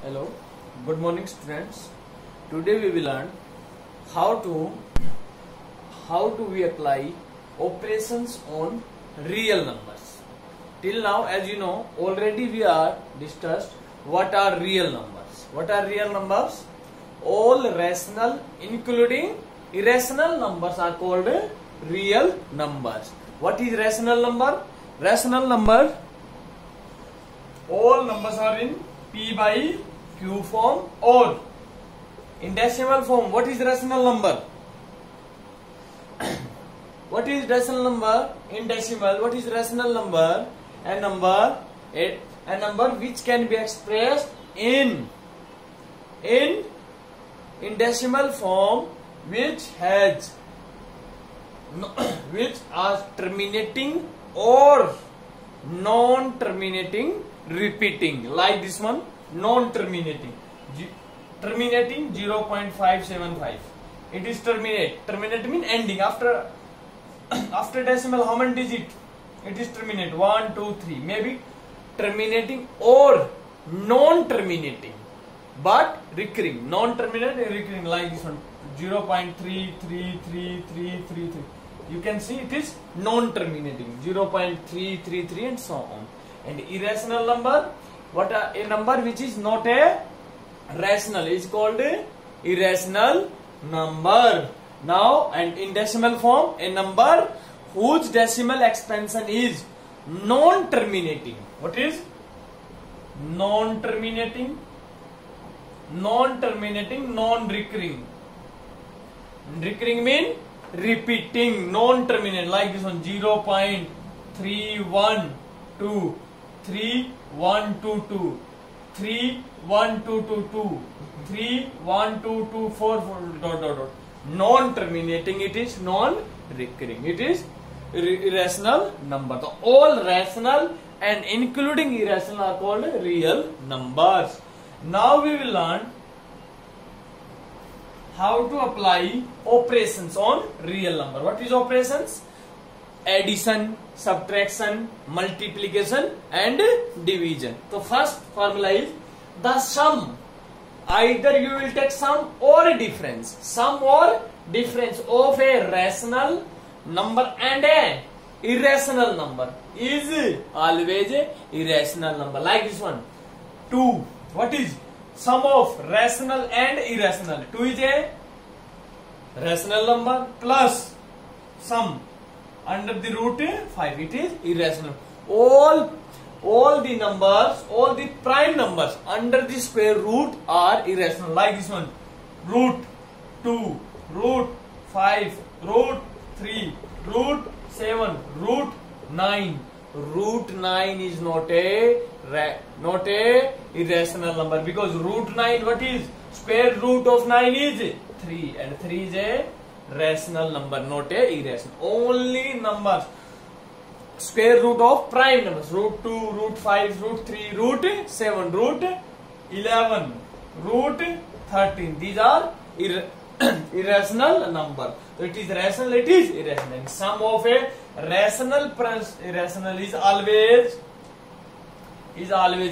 Hello, good morning students. Today we will learn how to we apply operations on real numbers. Till now, as you know, already we are discussed what are real numbers. What are real numbers? All rational including irrational numbers are called real numbers. What is rational number? Rational number, all numbers are in P by Q form or in decimal form. What is rational number? What is rational number in decimal? What is rational number? A number which can be expressed in decimal form, which are terminating or non-terminating repeating, like this one, non-terminating, terminating 0.575. It is terminate mean ending after decimal. How many digit it is terminate? 1 2 3. Maybe terminating or non-terminating but recurring, non-terminating recurring, like this one, 0.33333. you can see it is non-terminating, 0.333 and so on. And irrational number, what are a number which is not a rational is called a irrational number. Now, and in decimal form, a number whose decimal expansion is non-terminating. What is non-terminating? Non-terminating, non-recurring. Recurring mean repeating, non-terminate, like this one, 0.312, 3122, 31222, 31224, ... Non-terminating, it is non-recurring. It is irrational number. So all rational and including irrational are called real numbers. Now we will learn how to apply operations on real number. What is operations? Addition, subtraction, multiplication and division. So first formula is the sum. Either you will take sum or a difference. Sum or difference of a rational number and a irrational number is always a irrational number. Like this one, 2. What is sum of rational and irrational? 2 is a rational number plus sum under the root 5. It is irrational. All the numbers, all the prime numbers under the square root are irrational. Like this one, root 2, root 5, root 3, root 7, root 9. Root 9 is not a irrational number, because root 9, what is square root of 9 is 3, and 3 is a rational number, not a irrational. Only numbers square root of prime numbers, root 2, root 5, root 3, root 7, root 11, root 13, these are irrational number. So it is rational, it is irrational. And sum of a rational plus irrational is always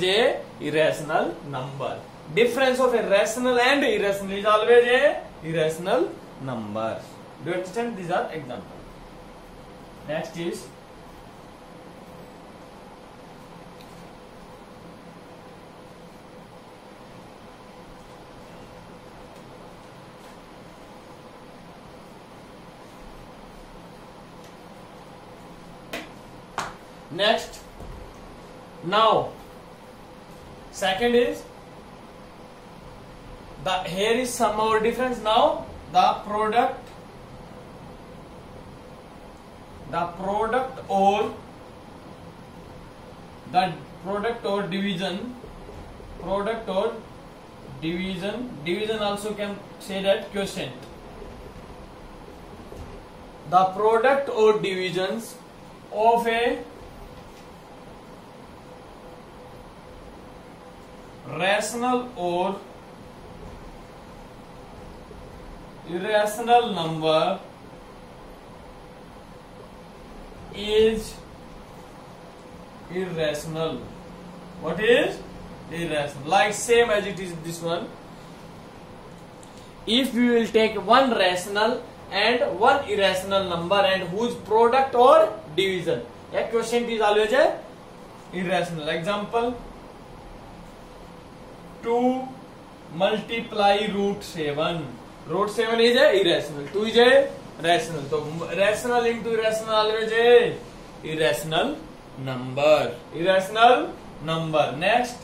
a irrational number. Difference of a rational and irrational is always a irrational number. Do you understand? These are examples. Next is next. Now, second is here is sum or difference. Now the product or division also can say that quotient. The product or divisions of a rational or irrational number is irrational. What is irrational. Like same as it is this one. If we will take one rational and one irrational number and whose product or division, a quotient is always a irrational. Example, 2 multiply root 7. Root 7 is a irrational. 2 is a rational. So rational into irrational always a irrational number. Irrational number. Next,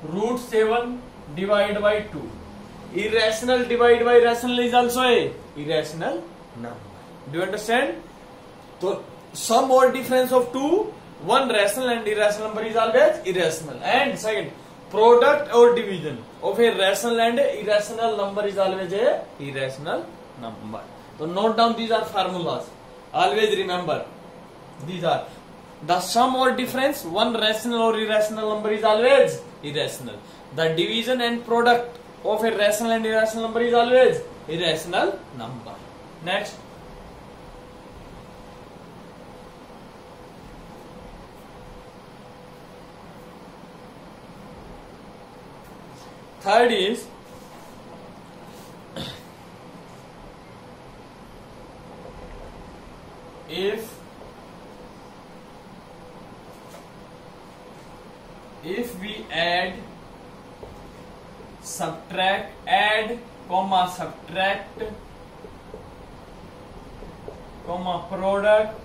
root 7 divided by 2. Irrational divided by rational is also a irrational number. Do you understand? So sum or difference of two, one rational and irrational number is always irrational. And second, product or division of a rational and irrational number is always a irrational number. So note down, these are formulas. Always remember, these are the sum or difference, one rational or irrational number is always irrational. The division and product of a rational and irrational number is always irrational number. Next, third is if we add, subtract, add, comma subtract, comma product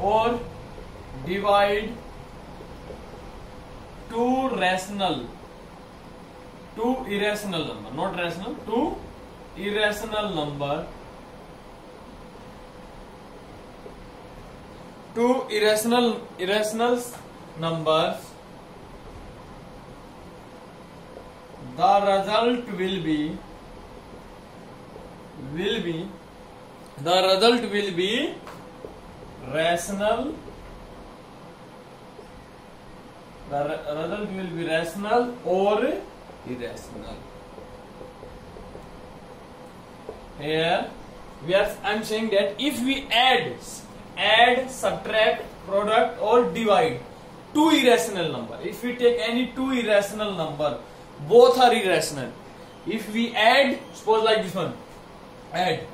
or divide two irrational number, not rational, two irrational number, two irrational numbers, the result will be rational. The result will be rational or irrational. Here I am saying that if we add, subtract, product or divide two irrational number, if we take any two irrational number, both are irrational. If we add, suppose like this one, add,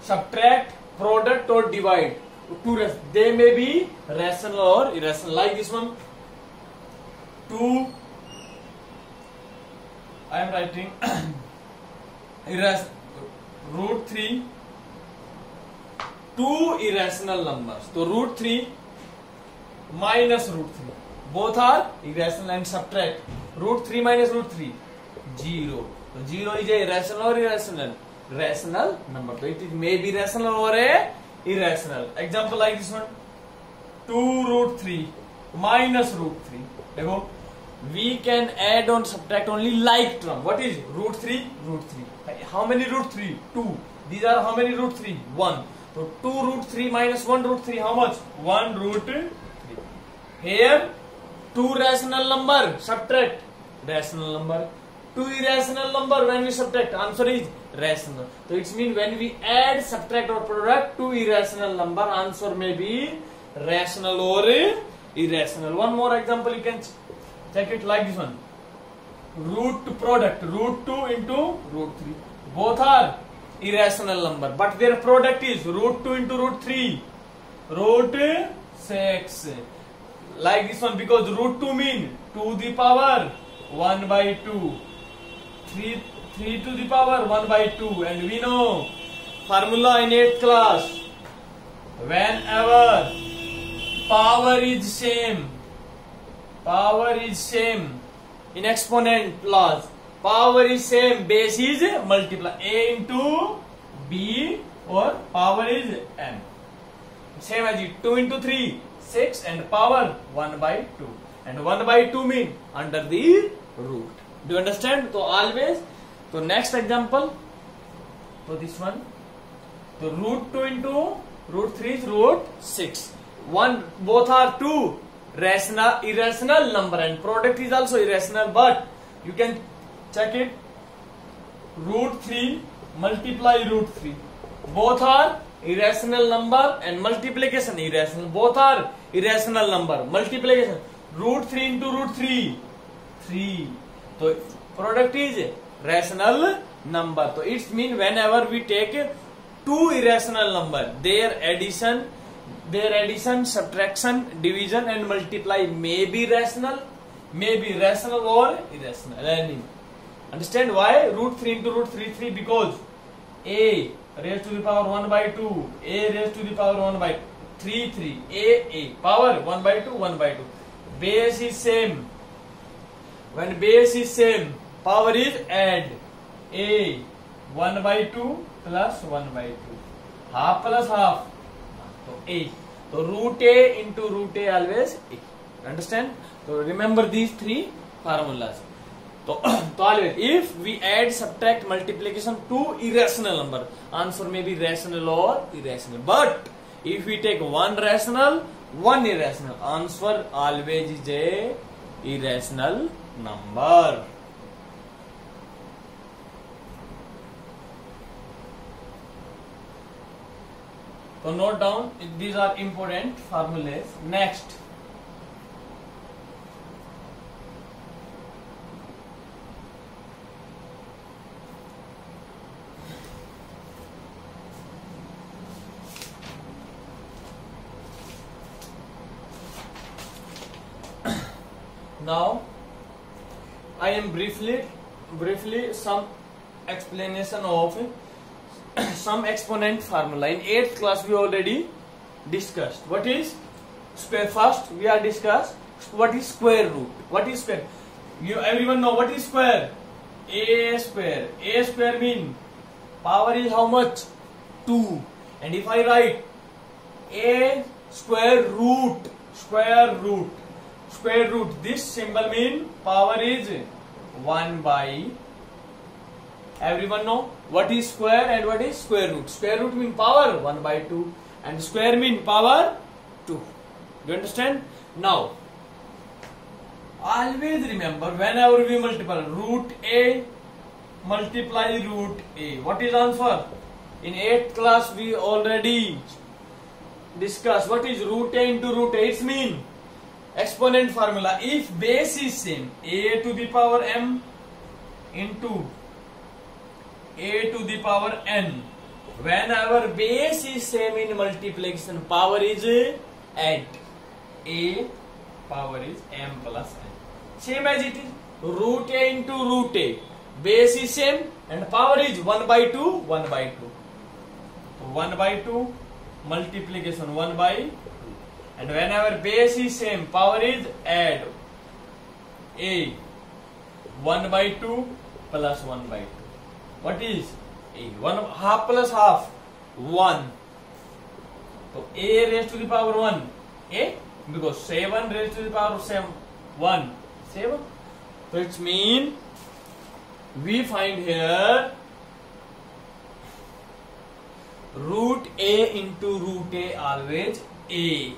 subtract, product or divide two, they may be rational or irrational. Like this one, 2, I am writing root 3, two irrational numbers. So root 3 minus root 3, both are irrational, and subtract root 3 minus root 3, 0. So 0 is a rational or irrational? Rational number. So it may be rational or a irrational. Example like this one, 2 root 3 minus root 3. देखो, we can add or subtract only like term. What is root 3? Root 3. How many root 3? 2. These are how many root 3? 1. So 2 root 3 minus 1 root 3, how much? 1 root 3. Here, two rational number, subtract rational number. Two irrational number, when we subtract, answer is rational. So it means when we add, subtract or product two irrational number, answer may be rational or irrational. One more example, you can check it like this one. Root product, root 2 into root 3. Both are irrational number, but their product is root 2 into root 3, root 6. Like this one, because root 2 mean 2 to the power 1 by 2. 3 to the power 1 by 2, and we know formula in 8th class, whenever power is same in exponent class, power is same, base is multiply, a into b, or power is m, same as it, 2 into 3 6, and power 1 by 2, and 1 by 2 mean under the root. Do you understand? So always, so next example, so this one, so root 2 into root 3 is root 6. Both are two irrational number, and product is also irrational, but you can check it. Root 3 multiply root 3, both are irrational number and multiplication irrational. Both are irrational number. Multiplication root 3 into root 3 3. So product is rational number. So it's mean whenever we take two irrational number, their addition, subtraction, division and multiply may be rational or irrational. Understand why root 3 into root 3 3? Because a raised to the power 1 by 2, a raised to the power 1 by 3 3, a power 1 by 2 1 by 2. Base is same. When base is same, power is add. A 1 by 2 plus 1 by 2. Half plus half. So a. So root a into root a always a. Understand? So remember these three formulas. So always if we add, subtract, multiplication to irrational number, answer may be rational or irrational. But if we take one rational, one irrational, answer always is a irrational number. So note down, these are important formulas. Next, now I am briefly some explanation of some exponent formula. In 8th class we already discussed. What is square? First we are discussed what is square root. What is square? Everyone know what is square? A square. A square mean power is how much? 2. And if I write a square root, this symbol mean power is 1 by. Everyone know what is square and what is square root. Square root mean power 1 by 2 and square mean power 2. You understand? Now always remember, whenever we multiply root a multiply root a, what is answer? In 8th class we already discussed what is root a into root a. It's mean exponent formula. If base is same, a to the power m into a to the power n, whenever base is same in multiplication, power is add. A power is m plus n. Same as it is root a into root a. Base is same and power is 1 by 2 1 by 2. 1 by 2 multiplication 1 by 2. And whenever base is same, power is add. A 1 by 2 plus 1 by 2. What is a? 1 half plus half 1. So a raised to the power 1 a, because 7 raised to the power 7 1 7. So it means we find here root a into root a always a.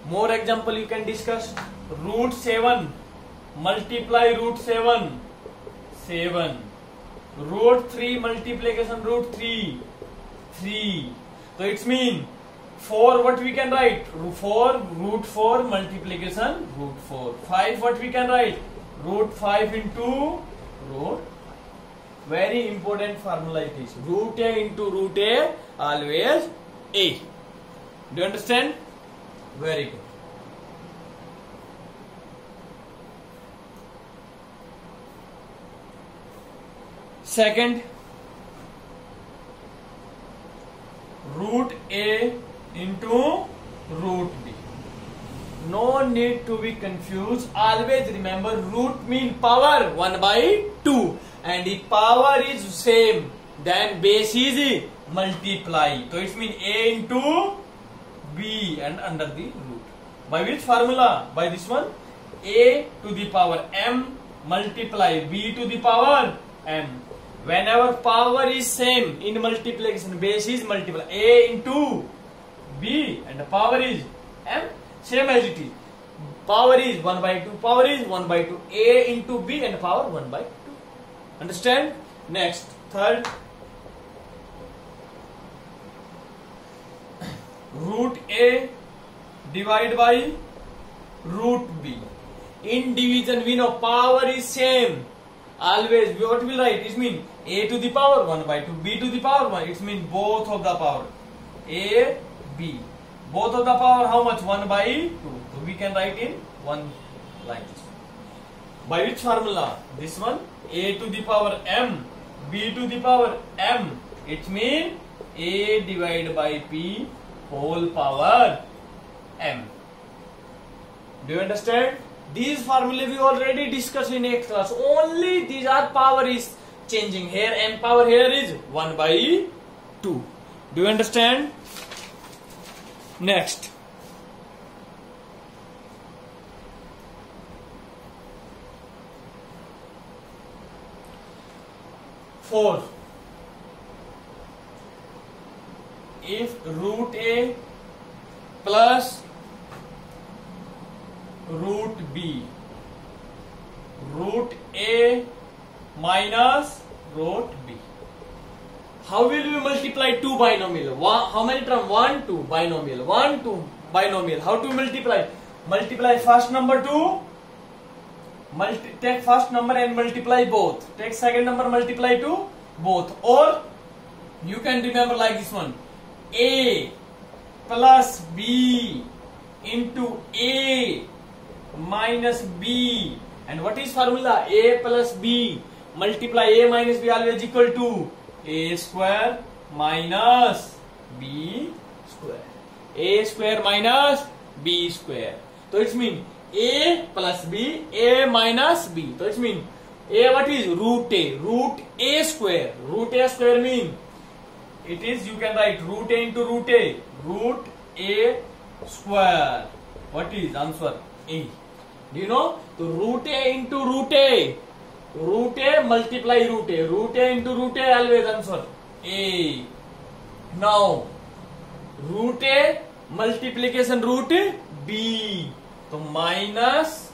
More example you can discuss. Root 7 multiply root 7 7. Root 3 multiplication root 3 3. So it's mean 4, what we can write? 4 root 4 multiplication root 4. 5, what we can write? Root 5 into root. Very important formula it is. Root a into root a always a. Do you understand? Very good. Second, root a into root b. No need to be confused. Always remember root mean power 1 by 2. And if power is same, then base is multiply. So it means a into b and under the root. By which formula? By this one. A to the power m multiply b to the power m. Whenever power is same in multiplication, base is multiply. A into b and the power is m. Same as it is. Power is 1 by 2. Power is 1 by 2. A into b and power 1 by 2. Understand? Next, third. root A divided by root B. In division we know power is same. Always what will write? It means A to the power 1 by 2, B to the power 1. It means both of the power. A, B. Both of the power how much? 1 by 2. So we can write in one like this. By which formula? This one. A to the power m, B to the power m. It means A divided by P whole power m. Do you understand? These formulae we already discussed in 8th class. Only these are power is changing. Here m power here is 1 by 2. Do you understand? Next. Four. If root A plus root B, root A minus root B. How will we multiply two binomial? How many term? 1, 2 binomial. 1, 2 binomial. How to multiply? Multiply first number to take first number and multiply both. Take second number, multiply to both. Or you can remember like this one. A plus B into A minus B. And what is formula? A plus B multiply A minus B always equal to A square minus B square. A square minus B square. So it means A plus B, A minus B. So it means A what is? Root A. Root A square. Root A square means it is, you can write root A into root A. Root A square. What is answer? A. Do you know? So root A into root A. Root A multiply root A. Root A into root A always answer A. Now root A multiplication root B. So minus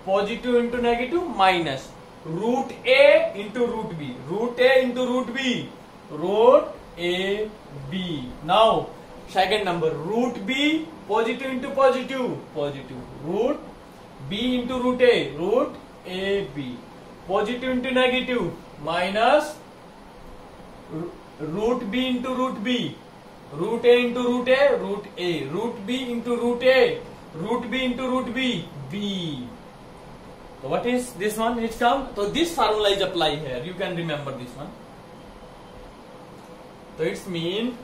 positive into negative minus root A into root B. Root A into root B. Root A B. Now second number root B positive into positive positive. Root B into root A. Root A B. Positive into negative minus root B into root B. Root A into root A. Root A. Root B into root A. Root B into root B. B. So what is this one? It's come. So this formula is applied here. You can remember this one. So it's mean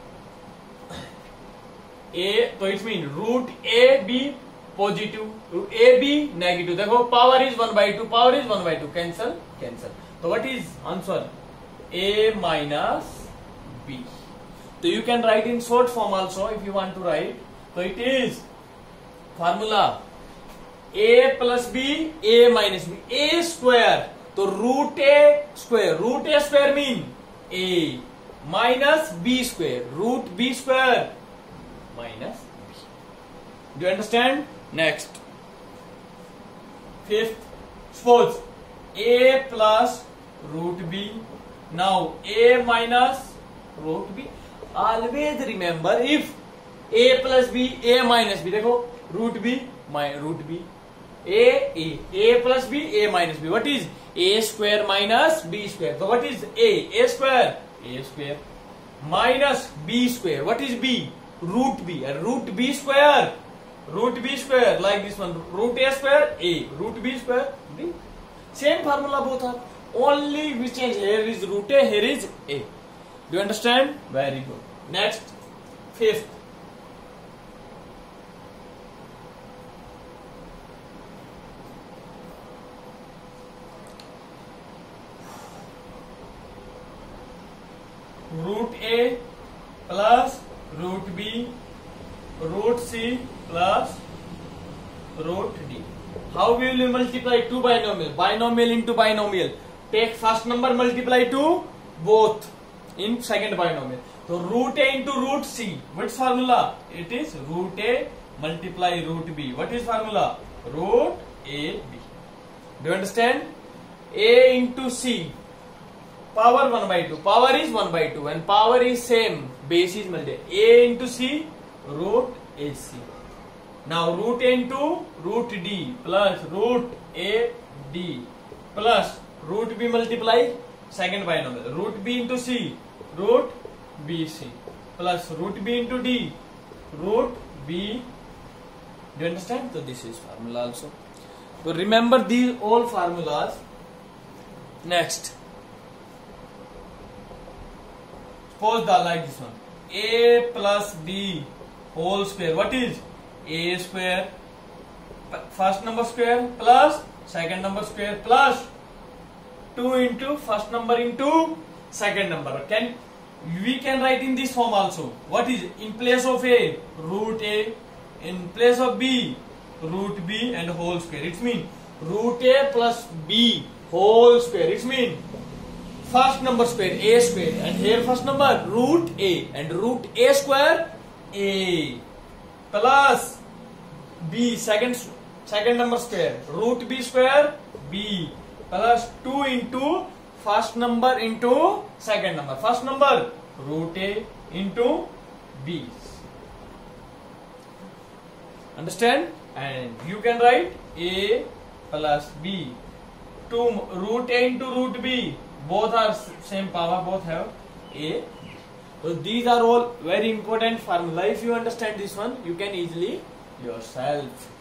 A. So it's mean root A B positive, root A B negative. देखो power is 1 by 2. Power is 1 by 2. Cancel, cancel. So what is answer? A minus B. So you can write in short form also if you want to write. So it is formula A plus B, A minus B. A square. So root A square. Root A square mean A minus B square. Root B square minus B. Do you understand? Next. Fifth. Suppose A plus root B. Now A minus root B. Always remember if A plus B, A minus B. देखो root B, root B. A plus B, A minus B. What is A square minus B square? So what is A? A square. A square minus B square. What is B? Root B. Root B square. Root B square like this one. Root A square A. Root B square B. Same formula both are. Only we change. Here is root A. Here is A. Do you understand? Very good. Next. Fifth. Root A plus root B, root C plus root D. How will you multiply two binomial? Binomial into binomial. Take first number, multiply to both in second binomial. So root A into root C. What formula? It is root A multiply root B. What is formula? Root A B. Do you understand? A into C. Power 1 by 2. Power is 1 by 2 and power is same. Base is multiplied. A into C root AC. Now root A into root D plus root A D plus root B multiply second binomial, root B into C, root BC plus root B into D, root B. Do you understand? So this is formula also. So remember these all formulas. Next, suppose the like this one, A plus B whole square. What is A square? First number square plus second number square plus 2 into first number into second number. We can write in this form also. What is in place of A? Root A. In place of B, root B and whole square. It means root A plus B whole square. It means first number square A square, and here first number root A and root A square A plus B second number square root B square B plus 2 into first number into second number. First number root A into B. Understand? And you can write A plus B. 2 root A into root B. Both are same power. Both have A. So these are all very important formula. If you understand this one, you can easily yourself.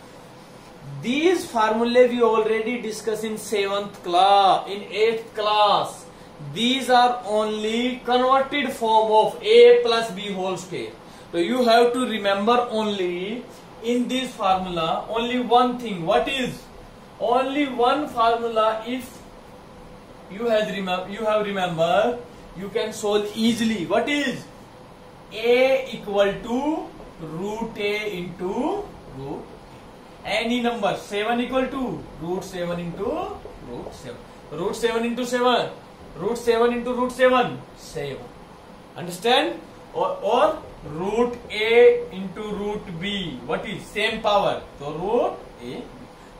These formulae we already discussed in 7th class, in 8th class. These are only converted form of A plus B whole square. So you have to remember only in this formula only one thing. What is? Only one formula. If you have remembered, you can solve easily. What is? A equal to root A into root A. Any number. 7 equal to root 7 into root 7. Root 7 into 7. Root 7 into root 7. 7. Understand? Or root A into root B. What is? Same power. So root A.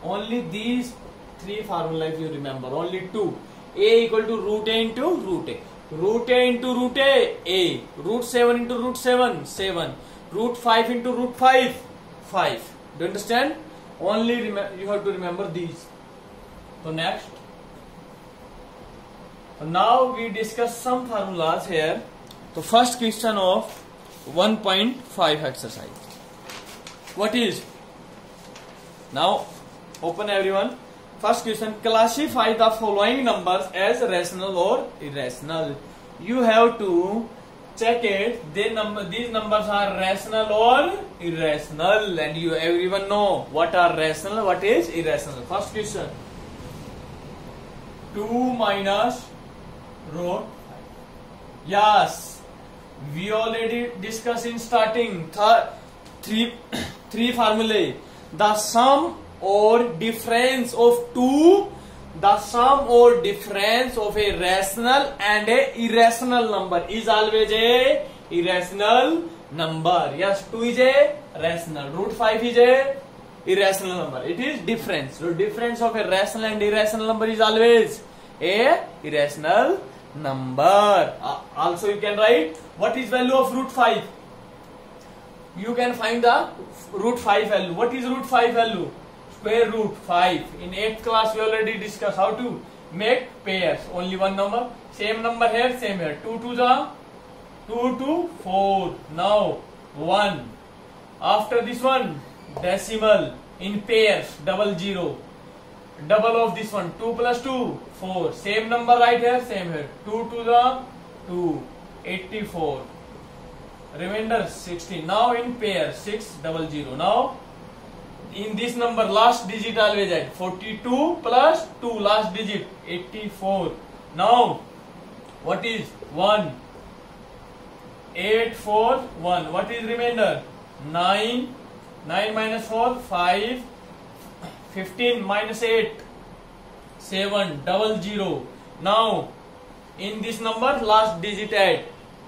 Only these three formulas you remember. Only two. A equal to root A into root A. Root A into root A, A. Root 7 into root 7, 7. Root 5 into root 5, 5. Do you understand? Only you have to remember these. So next. So now we discuss some formulas here. So first question of 1.5 exercise. What is? Now open everyone. First question, classify the following numbers as rational or irrational. You have to check it. These numbers are rational or irrational, and you everyone know what are rational, what is irrational. First question, 2 minus root 5. Yes, we already discussed in starting three formulae. The sum or difference of two, the sum or difference of a rational and a irrational number is always a irrational number. Yes, 2 is a rational, root 5 is a irrational number. It is difference. So difference of a rational and irrational number is always a irrational number. Also you can write what is value of root 5. You can find the root 5 value. What is root 5 value? Square root 5. In 8th class we already discussed how to make pairs. Only one number. Same number here, same here. 2 to the 2 to 4. Now 1. After this one, decimal in pairs, double 0. Double of this one, 2 plus 2, 4. Same number right here, same here. 2 to the 2, 84. Remainder 16. Now in pair, 6, double 0. Now in this number, last digit always add. 42 plus 2, last digit, 84. Now what is 1? 8, 4, 1. What is remainder? 9. 9 minus 4, 5. 15 minus 8, 7, double 0. Now in this number, last digit add.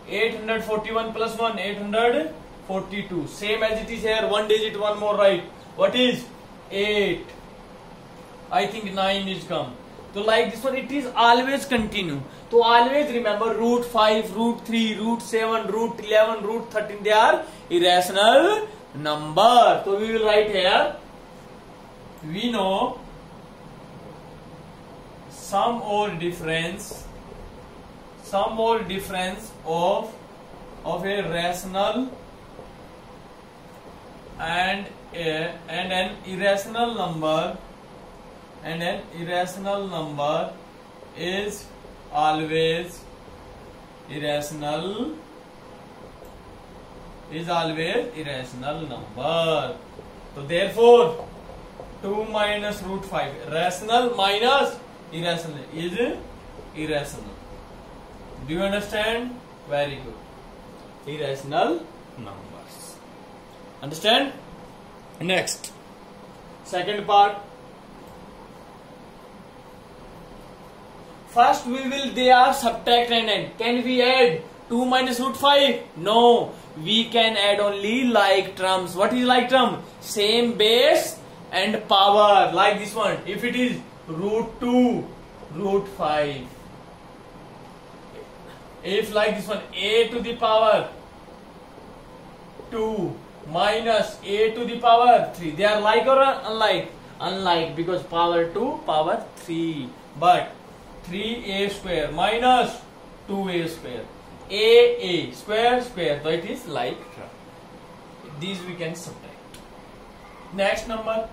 841 plus 1, 842. Same as it is here, one digit, one more right. What is 8? I think 9 is come. So like this one, it is always continue. So always remember root 5, root 3, root 7, root 11, root 13. They are irrational number. So we will write here. We know sum or difference of a rational and an irrational number is always irrational number. So therefore 2 minus root 5, rational minus irrational is irrational. Do you understand? Very good. Irrational numbers. Understand? Next, second part. First they are subtract and add. Can we add 2 minus root 5? No. We can add only like terms. What is like term? Same base and power. Like this one. If it is root 2, root 5. If like this one, a to the power 2 minus a to the power 3. They are like or unlike? Unlike, because power 2, power 3. But 3a square minus 2a square. A square. So it is like term. These we can subtract. Next number.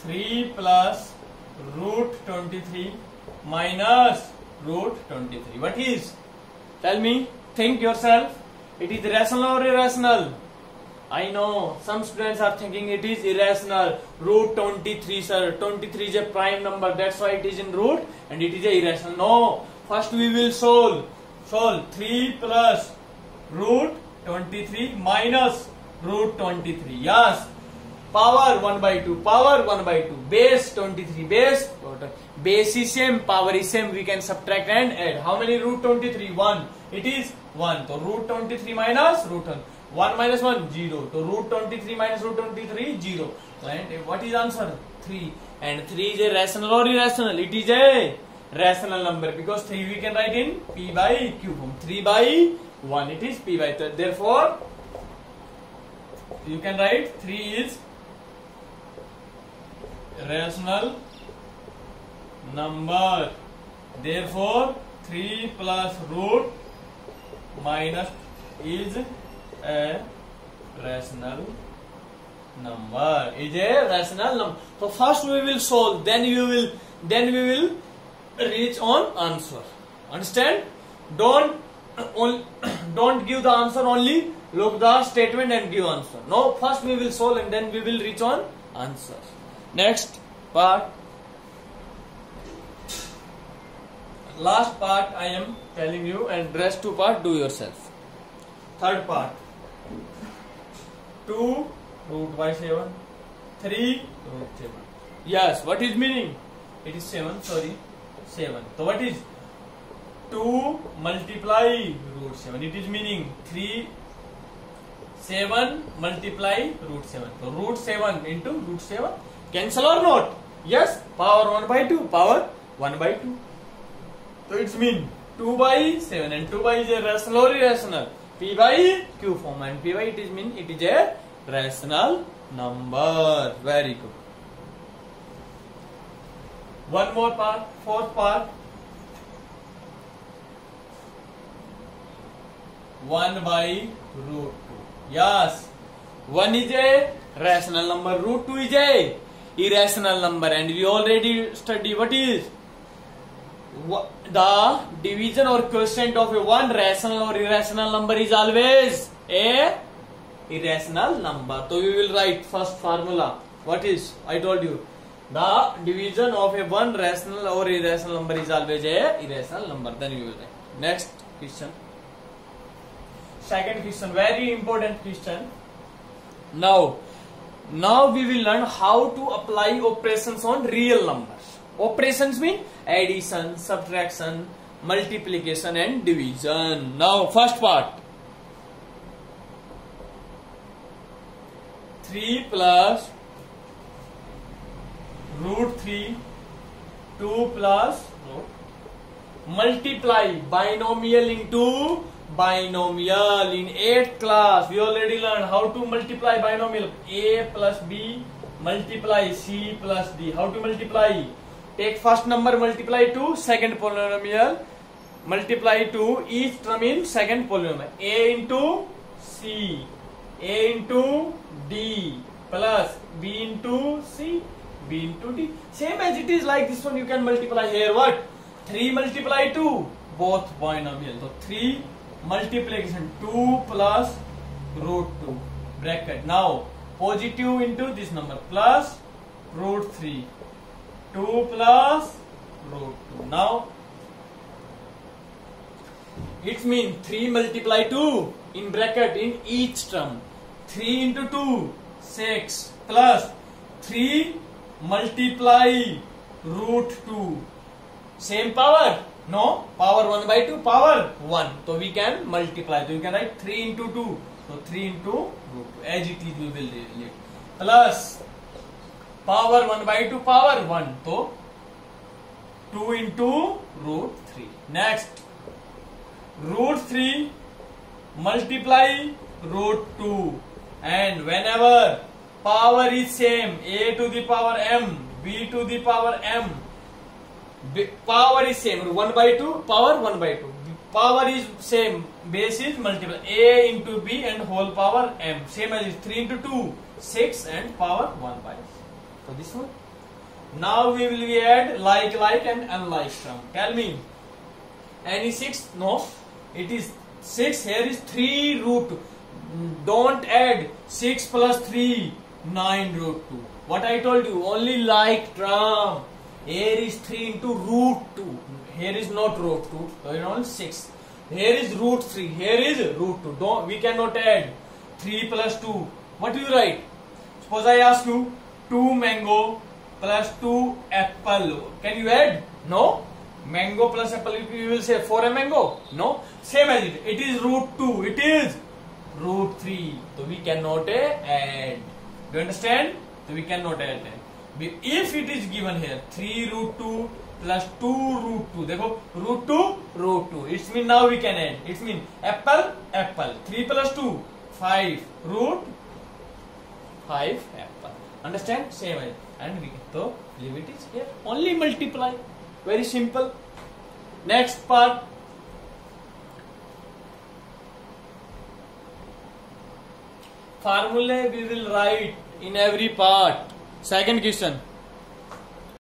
Three plus root 23 minus root 23. What is? Tell me. Think yourself. It is rational or irrational? I know some students are thinking it is irrational. Root 23, sir. 23 is a prime number. That's why it is in root and it is a irrational. No. First we will solve. Solve 3 plus root 23 minus root 23. Yes. Power 1 by 2. Power 1 by 2. Base 23. Base is same. Power is same. We can subtract and add. How many root 23? 1. It is 1. So root 23 minus root 1. 1 minus 1, 0. So root 23 minus root 23, 0. And what is answer? 3. And 3 is a rational or irrational? It is a rational number, because 3 we can write in P by Q form. 3 by 1. It is P by 3. Therefore, you can write 3 is rational number. Therefore 3 plus root minus is a rational number. So first we will solve, then we will reach on answer. Understand? Don't give the answer only. Look the statement and give answer. No, first we will solve and then we will reach on answer. Next part. Last part I am telling you, and rest 2 part do yourself. Third part. 2 root by 7. 3 root 7. Yes, what is meaning? It is 7, sorry. 7. So what is 2 multiply root 7? It is meaning 7 multiply root 7. So root 7 into root 7. Cancel or not? Yes. Power 1 by 2. Power 1 by 2. So it's mean 2 by 7, and 2 by is a rational or irrational? P by Q form, and P by it is mean it is a rational number. Very good. One more part, fourth part. 1 by root 2. Yes. 1 is a rational number. Root 2 is a irrational number, and we already studied what is the division or quotient of a one rational or irrational number is always a irrational number. So we will write first formula. What is? I told you. The division of a one rational or irrational number is always a irrational number. Then we will write. Next question. Second question. Very important question. Now we will learn how to apply operations on real numbers. Operations mean addition, subtraction, multiplication and division. Now first part. 3 plus root 3, 2 plus multiply binomial into binomial. In 8th class we already learned how to multiply binomial. A plus B multiply C plus D. How to multiply? Take first number, multiply to second polynomial, multiply to each term in second polynomial. A into C, A into D plus B into C, B into D. Same as it is like this one, you can multiply here. What? 3 multiply 2, both binomial. So 3 multiplication 2 plus root 2 bracket. Now positive into this number plus root 3, 2 plus root 2. Now it means 3 multiply 2 in bracket in each term. 3 into 2, 6 plus 3 multiply root 2. Same power? No, power 1 by 2, power 1. So we can multiply. So you can write 3 into 2. So 3 into root 2. As it is we will relate. Plus power 1 by 2, power 1. So 2 into root 3. Next, root 3 multiply root 2. And whenever power is same, a to the power m, b to the power m, power is same, 1 by 2, power 1 by 2. Power is same, base is multiple, a into b and whole power m. Same as 3 into 2, 6 and power 1 by. So this one. Now we will add like and unlike term. Tell me, any 6? No, it is 6. Here is 3 root 2. Don't add 6 plus 3, 9 root 2. What I told you, only like term. Here is 3 into root 2. Here is not root 2. So it is only 6. Here is root 3. Here is root 2. We cannot add 3 plus 2. What do you write? Suppose I ask you 2 mango plus 2 apple. Can you add? No. Mango plus apple, you will say 4 a mango. No. Same as it. It is root 2. It is root 3. So we cannot add. Do you understand? So we cannot add that. If it is given here 3 root 2 plus 2 root 2, देखो root 2 root 2, it means now we can add. It means apple 3 plus 2 5 root 5 apple. Understand? Same as. And we can so leave it is here. Only multiply. Very simple. Next part. Formula we will write in every part. Second question.